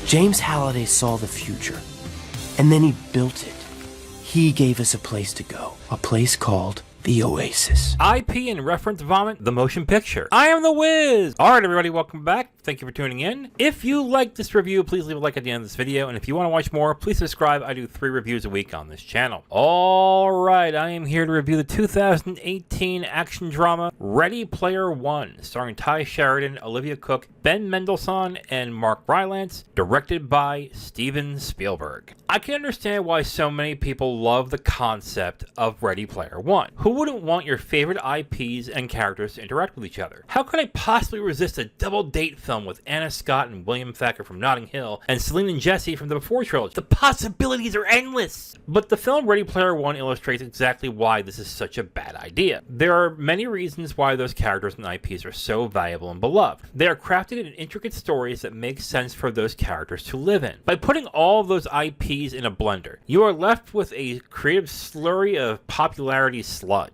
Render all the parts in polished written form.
James Halliday saw the future, and then he built it. He gave us a place to go, a place called the Oasis. IP and reference vomit, the motion picture. I am the Wiz! Alright everybody, welcome back. Thank you for tuning in. If you like this review, please leave a like at the end of this video, and if you want to watch more, please subscribe. I do 3 reviews a week on this channel. Alright, I am here to review the 2018 action drama Ready Player One, starring Ty Sheridan, Olivia Cooke, Ben Mendelsohn, and Mark Rylance, directed by Steven Spielberg. I can understand why so many people love the concept of Ready Player One. Who wouldn't want your favorite IPs and characters to interact with each other? How could I possibly resist a double date film with Anna Scott and William Thacker from Notting Hill and Celine and Jesse from the Before trilogy? The possibilities are endless! But the film Ready Player One illustrates exactly why this is such a bad idea. There are many reasons why those characters and IPs are so valuable and beloved. They are crafted in intricate stories that make sense for those characters to live in. By putting all of those IPs in a blender, you are left with a creative slurry of popularity sludge.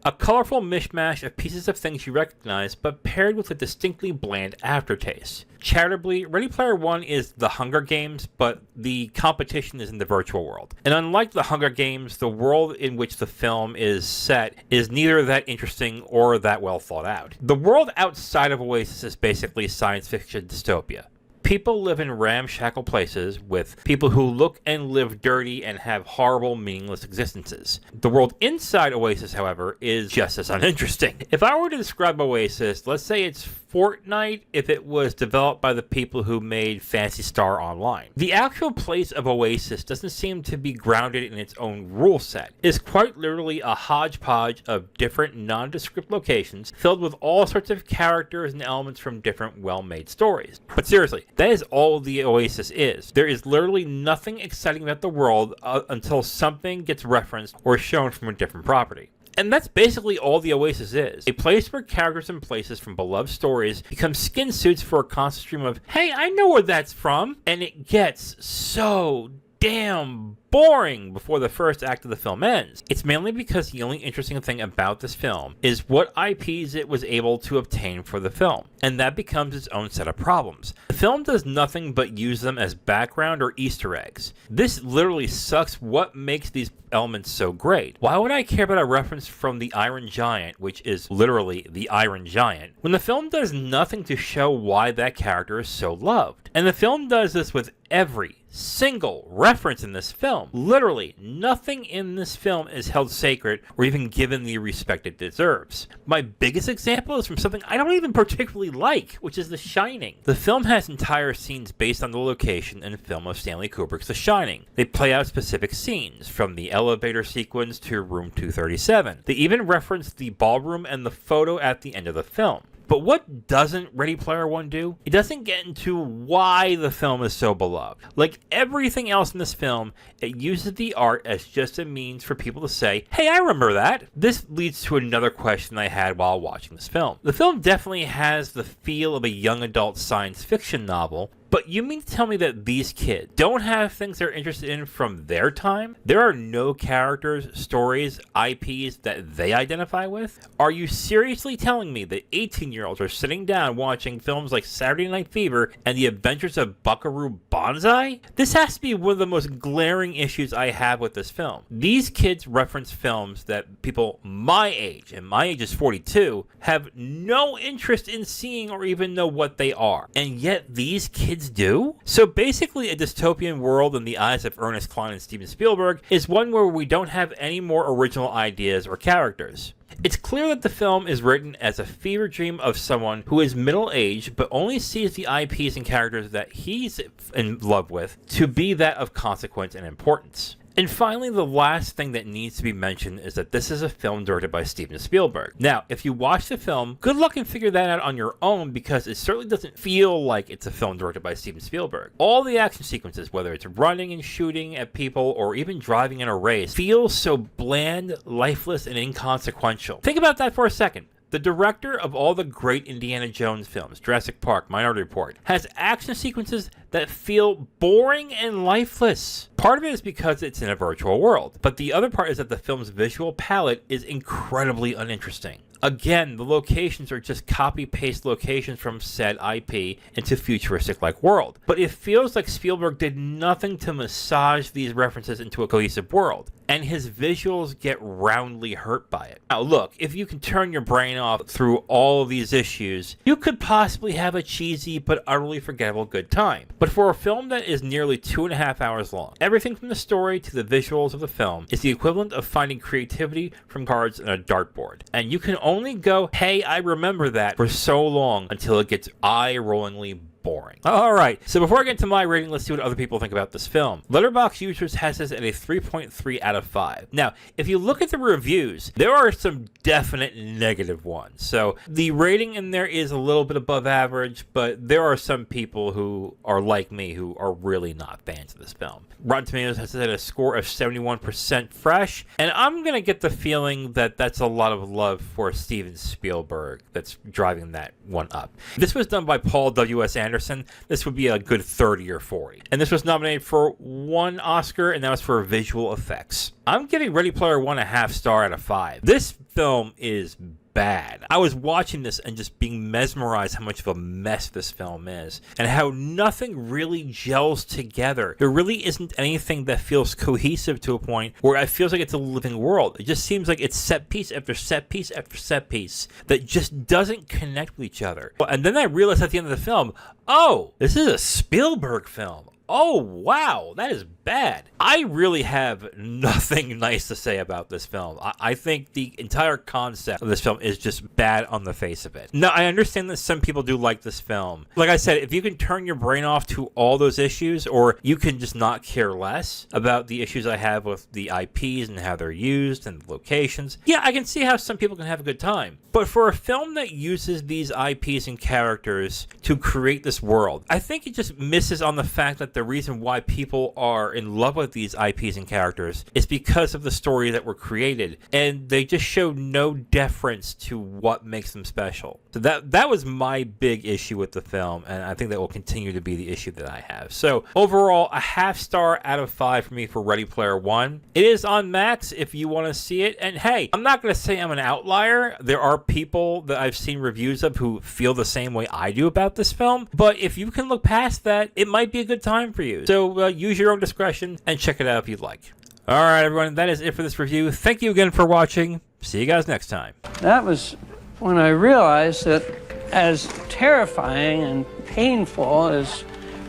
A colorful mishmash of pieces of things you recognize, but paired with a distinctly bland aftertaste. Charitably, Ready Player One is the Hunger Games, but the competition is in the virtual world. And unlike the Hunger Games, the world in which the film is set is neither that interesting or that well thought out. The world outside of Oasis is basically science fiction dystopia. People live in ramshackle places with people who look and live dirty and have horrible, meaningless existences. The world inside Oasis, however, is just as uninteresting. If I were to describe Oasis, let's say it's Fortnite if it was developed by the people who made Phantasy Star Online. The actual place of Oasis doesn't seem to be grounded in its own rule set. It's quite literally a hodgepodge of different nondescript locations filled with all sorts of characters and elements from different well-made stories. But seriously, that is all the Oasis is. There is literally nothing exciting about the world until something gets referenced or shown from a different property. And that's basically all the Oasis is. A place where characters and places from beloved stories become skin suits for a constant stream of, hey, I know where that's from! And it gets so damn boring before the first act of the film ends. It's mainly because the only interesting thing about this film is what IPs it was able to obtain for the film, and that becomes its own set of problems. The film does nothing but use them as background or Easter eggs. This literally sucks what makes these elements so great. Why would I care about a reference from the Iron Giant, which is literally the Iron Giant, when the film does nothing to show why that character is so loved? And the film does this with every single reference in this film. Literally, nothing in this film is held sacred or even given the respect it deserves. My biggest example is from something I don't even particularly like, which is The Shining. The film has entire scenes based on the location and film of Stanley Kubrick's The Shining. They play out specific scenes, from the elevator sequence to room 237. They even reference the ballroom and the photo at the end of the film. But what doesn't Ready Player One do? It doesn't get into why the film is so beloved. Like everything else in this film, it uses the art as just a means for people to say, hey, I remember that. This leads to another question I had while watching this film. The film definitely has the feel of a young adult science fiction novel, but you mean to tell me that these kids don't have things they're interested in from their time? There are no characters, stories, IPs that they identify with? Are you seriously telling me that 18-year-olds are sitting down watching films like Saturday Night Fever and The Adventures of Buckaroo Banzai? This has to be one of the most glaring issues I have with this film. These kids reference films that people my age, and my age is 42, have no interest in seeing or even know what they are. And yet these kids do? So basically a dystopian world in the eyes of Ernest, Cline, and Steven Spielberg is one where we don't have any more original ideas or characters. It's clear that the film is written as a fever dream of someone who is middle-aged but only sees the IPs and characters that he's in love with to be that of consequence and importance. And finally, the last thing that needs to be mentioned is that this is a film directed by Steven Spielberg. Now, if you watch the film, good luck and figure that out on your own, because it certainly doesn't feel like it's a film directed by Steven Spielberg. All the action sequences, whether it's running and shooting at people or even driving in a race, feel so bland, lifeless, and inconsequential. Think about that for a second. The director of all the great Indiana Jones films, Jurassic Park, Minority Report, has action sequences that feel boring and lifeless. Part of it is because it's in a virtual world, but the other part is that the film's visual palette is incredibly uninteresting. Again, the locations are just copy-paste locations from said IP into futuristic-like world. But it feels like Spielberg did nothing to massage these references into a cohesive world, and his visuals get roundly hurt by it. Now look, if you can turn your brain off through all of these issues, you could possibly have a cheesy but utterly forgettable good time. But for a film that is nearly 2.5 hours long, everything from the story to the visuals of the film is the equivalent of finding creativity from cards and a dartboard. And you can only go, hey, I remember that, for so long until it gets eye-rollingly boring. Alright, so before I get into my rating, let's see what other people think about this film. Letterboxd Users has this at a 3.3 out of 5. Now, if you look at the reviews, there are some definite negative ones. So the rating in there is a little bit above average, but there are some people who are like me who are really not fans of this film. Rotten Tomatoes has it at a score of 71% fresh, and I'm gonna get the feeling that that's a lot of love for Steven Spielberg that's driving that one up. This was done by Paul W.S. Anderson. This would be a good 30 or 40. And this was nominated for 1 Oscar, and that was for visual effects. I'm giving Ready Player One a half star out of 5. This film is bad. I was watching this and just being mesmerized how much of a mess this film is, and how nothing really gels together. There really isn't anything that feels cohesive to a point where it feels like it's a living world. It just seems like it's set piece after set piece after set piece that just doesn't connect with each other. And then I realized at the end of the film, oh, this is a Spielberg film. Oh, wow, that is bad. I really have nothing nice to say about this film. I think the entire concept of this film is just bad on the face of it. Now, I understand that some people do like this film. Like I said, if you can turn your brain off to all those issues, or you can just not care less about the issues I have with the IPs and how they're used and the locations, yeah, I can see how some people can have a good time. But for a film that uses these IPs and characters to create this world, I think it just misses on the fact that the reason why people are in love with these IPs and characters is because of the story that were created, and they just show no deference to what makes them special. So that was my big issue with the film, and I think that will continue to be the issue that I have. So overall, a half star out of 5 for me for Ready Player One. It is on Max if you want to see it, and hey, I'm not going to say I'm an outlier. There are people that I've seen reviews of who feel the same way I do about this film, but if you can look past that, it might be a good time for you. So use your own discretion and check it out if you'd like. Alright everyone, that is it for this review. Thank you again for watching. See you guys next time. That was when I realized that as terrifying and painful as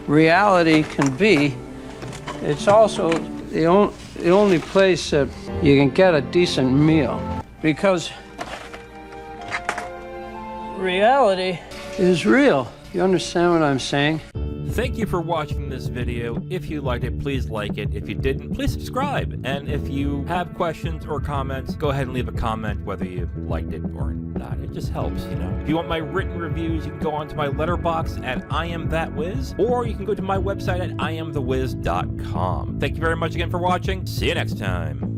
reality can be, it's also the only place that you can get a decent meal. Because reality is real. You understand what I'm saying? Thank you for watching this video. If you liked it, please like it. If you didn't, please subscribe. And if you have questions or comments, go ahead and leave a comment whether you liked it or not. It just helps, you know. If you want my written reviews, you can go onto my Letterboxd at IamThatWiz, or you can go to my website at IamTheWiz.com. Thank you very much again for watching. See you next time.